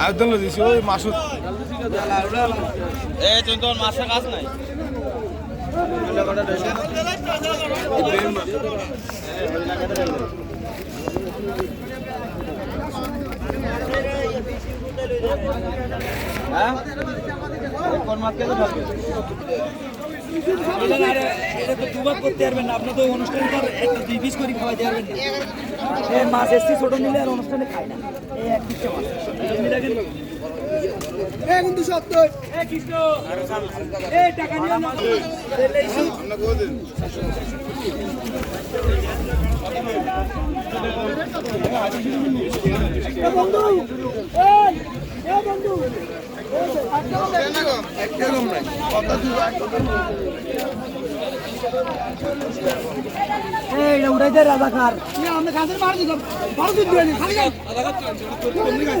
আয়দল দিছি ওই মাসুদ এই তুই তোর মাছের কাজ নাই হ্যাঁ কোন মাছ কেন থাকবে এটা তো দুবার করতে পারবেন না আপনি তো অনুষ্ঠানে তো একটা দুই পিস করে খাওয়াইতে পারবেন না এই মাছ এসছি ছোট নিলে আর অনুষ্ঠানে খায় না এই এক পিসটা মাছ এখন 270 এ কৃষ্ণ এই টাকা নিও না বন্ধু এই বন্ধু একদম নাই কথা দিবা এই উড়াইতে রাজাকার আমরা কাদের মার দিলাম 12 দিন দিয়ে খালি